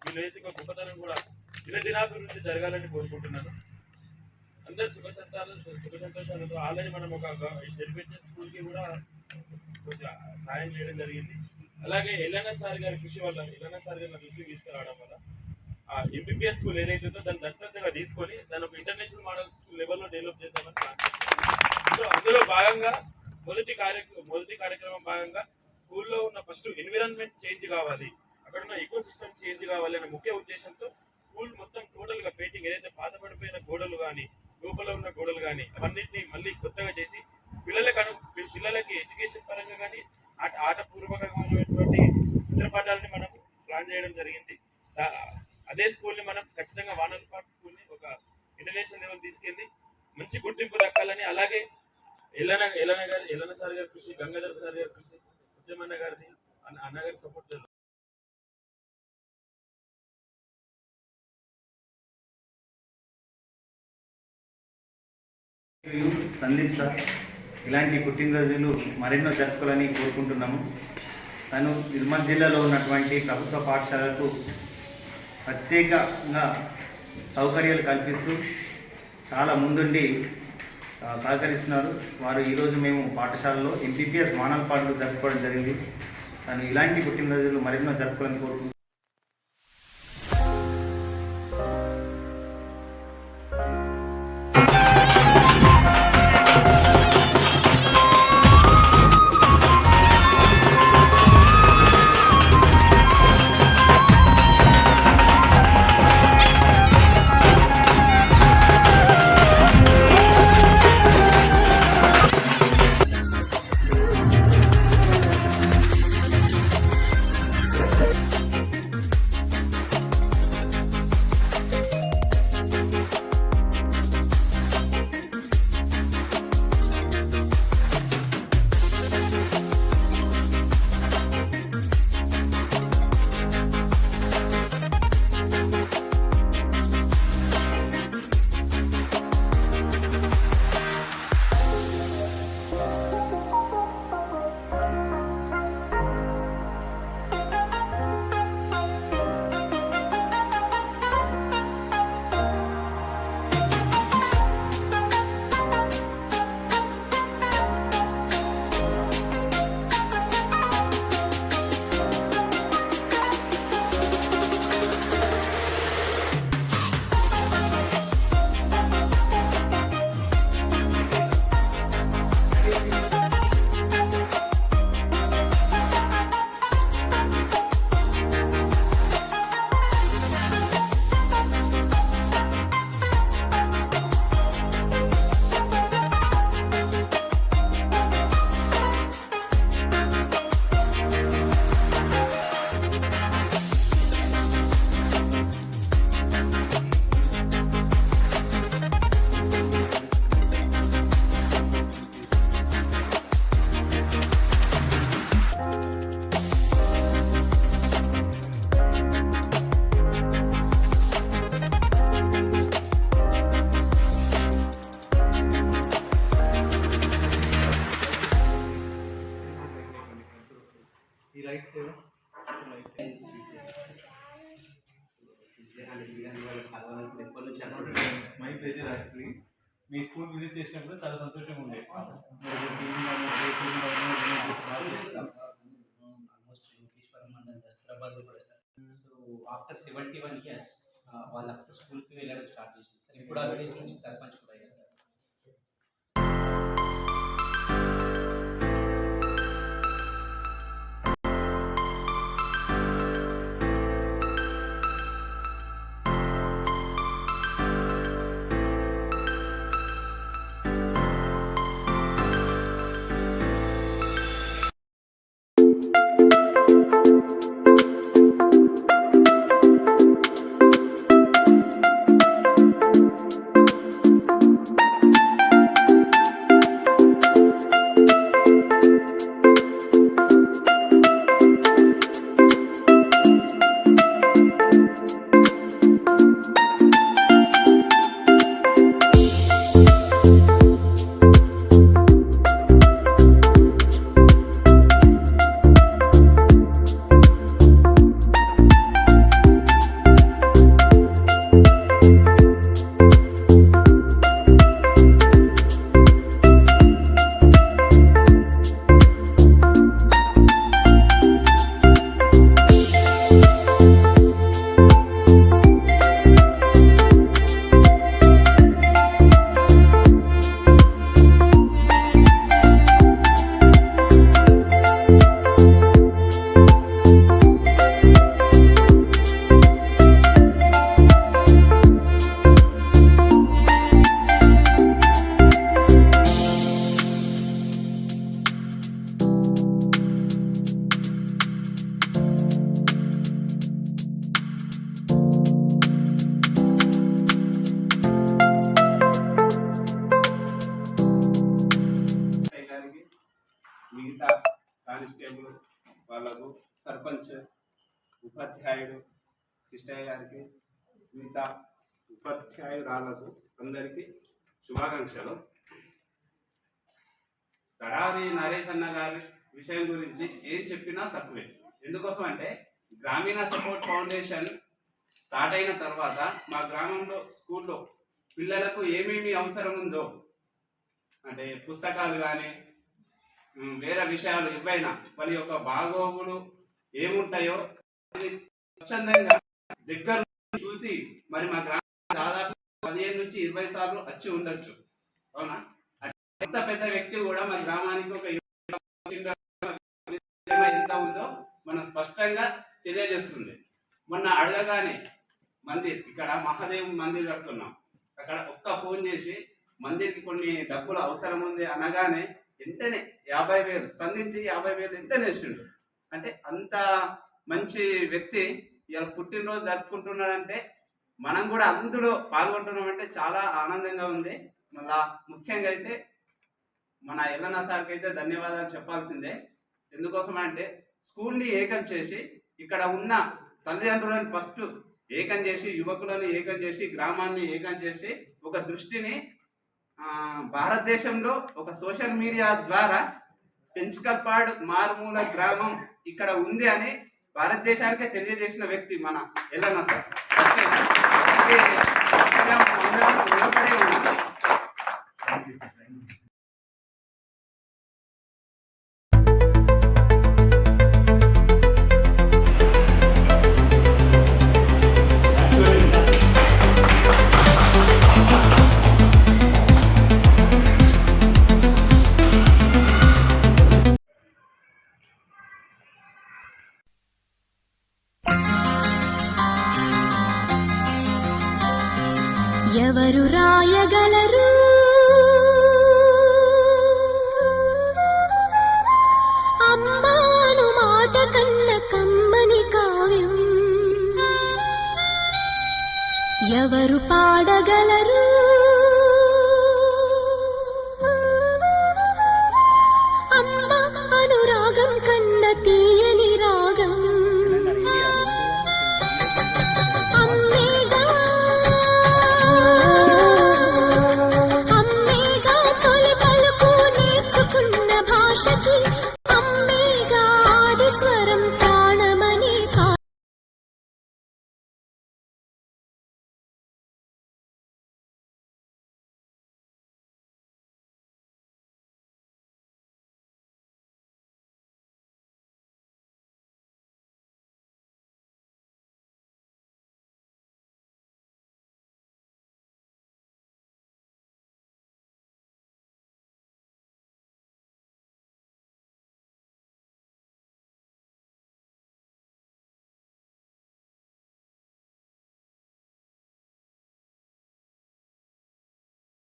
వీళ్ళు వేసే గొప్పతనం కూడా దినదినాభివృద్ధి జరగాలని కోరుకుంటున్నాను. అందరు సుఖ సంతోషాలతో ఆల్రెడీ మనం ఒక జడ్పిహెచ్ఎస్ స్కూల్కి కూడా కొంచెం సాయం చేయడం జరిగింది. అలాగే ఎల్లన్న సార్ గారి కృషి వల్ల, ఎల్లన్న సార్ గారి దృష్టికి తీసుకురావడం వల్ల ఆ ఎంపీపీఎస్ స్కూల్ ఏదైతుందో దాన్ని దత్తతగా తీసుకొని దాని ఒక ఇంటర్నేషనల్ మోడల్ స్కూల్ లెవెల్లో డెవలప్ చేద్దామని ప్లాన్. సో అందులో భాగంగా మొదటి కార్యక్రమం భాగంగా స్కూల్లో ఉన్న ఫస్ట్ ఎన్విరాన్మెంట్ చేంజ్ కావాలి, అక్కడ ఉన్న ఎకో సిస్టమ్ చేంజ్ కావాలి అనే ముఖ్య ఉద్దేశంతో స్కూల్ మొత్తం టోటల్గా పెయింటింగ్ ఏదైతే పాత పడిపోయిన గోడలు కానీ లోపల ఉన్న గోడలు కానీ అవన్నింటినీ మళ్ళీ కొత్తగా చేసి పిల్లలకి ఎడ్యుకేషన్ పరంగా కానీ ఆటపూర్వకమైనటువంటి చిత్రపటాలని మనం ప్లాన్ చేయడం జరిగింది. అదే స్కూల్ని మనం ఖచ్చితంగా వానల్పాట్ స్కూల్ని ఒక ఇంటర్నేషనల్ లెవెల్ తీసుకెళ్ళి మంచి గుర్తింపు దక్కాలని, అలాగే ఎల్లన్న సార్ గారి కృషి, గంగాధర్ సార్ గారి కృషి, ఉద్యమన్న గారిది, అన్నగారి సపోర్ట్. సందీప్ సార్ ఇలాంటి పుట్టినరోజులు మరెన్నో జరుపుకోవాలని కోరుకుంటున్నాము. తను నిర్మల్ జిల్లాలో ఉన్నటువంటి ప్రభుత్వ పాఠశాలకు ప్రత్యేకంగా సౌకర్యాలు కల్పిస్తూ చాలా ముందుండి సహకరిస్తున్నారు. వారు ఈరోజు మేము పాఠశాలలో ఎంపీపీఎస్ వానల్పాట్లు జరుపుకోవడం జరిగింది. తను ఇలాంటి పుట్టినరోజులు మరెన్నో జరుపుకోవాలని కోరుకుంటున్నాను. My pleasure actually me school visit చేసినప్పుడు చాలా సంతోషంగా ఉండే. సో ఆఫ్టర్ 71 years వాళ్ళు అప్పుడు స్కూల్కి వెళ్ళడం స్టార్ట్ చేసింది. ఇప్పుడు ఆ విలేజ్ నుంచి సర్పంచ్ కూడా అయ్యారు. వాళ్ళకు సర్పంచ్, ఉపాధ్యాయుడు కృష్ణయ్య గారికి, మిగతా ఉపాధ్యాయురాలకు అందరికీ శుభాకాంక్షలు. తడారి నరేష్ అన్న గారి విషయం గురించి ఏం చెప్పినా తక్కువే. ఎందుకోసం అంటే గ్రామీణ సపోర్ట్ ఫౌండేషన్ స్టార్ట్ అయిన తర్వాత మా గ్రామంలో స్కూల్లో పిల్లలకు ఏమేమి అవసరం ఉందో, అంటే పుస్తకాలు కానీ వేరే విషయాలు ఏవైనా వాళ్ళ యొక్క బాగోగులు ఏముంటాయో స్వచ్ఛందంగా దగ్గర చూసి మరి మా గ్రామం దాదాపు 15 నుంచి 20 సార్లు వచ్చి ఉండొచ్చు. అవునా? ఎంత పెద్ద వ్యక్తి కూడా మా గ్రామానికి ఒక ఎంత ఉందో మనం స్పష్టంగా తెలియజేస్తుంది. మొన్న అడగగానే మందిర్, ఇక్కడ మహాదేవ్ మందిర్ కడుతున్నాం, అక్కడ ఒక్క ఫోన్ చేసి మందిర్కి కొన్ని డబ్బులు అవసరం ఉంది అనగానే వెంటనే 50,000 స్పందించి 50,000 వెంటనే వేసిండు. అంటే అంత మంచి వ్యక్తి ఇలా పుట్టినరోజు జరుపుకుంటున్నాడంటే మనం కూడా అందులో పాల్గొంటున్నామంటే చాలా ఆనందంగా ఉంది. మళ్ళా ముఖ్యంగా అయితే మన ఎల్లన్న సార్కి అయితే ధన్యవాదాలు చెప్పాల్సిందే. ఎందుకోసం అంటే స్కూల్ని ఏకం చేసి ఇక్కడ ఉన్న తల్లిదండ్రులను ఫస్ట్ ఏకం చేసి, యువకులను ఏకం చేసి, గ్రామాన్ని ఏకం చేసి ఒక దృష్టిని భారతదేశంలో ఒక సోషల్ మీడియా ద్వారా పెంచుకల్పాడు మారుమూల గ్రామం ఇక్కడ ఉంది అని భారతదేశానికే తెలియజేసిన వ్యక్తి మన ఎల్లన్న సార్. రుణపడే ఉన్నాం. ఎవరు రాయగలరు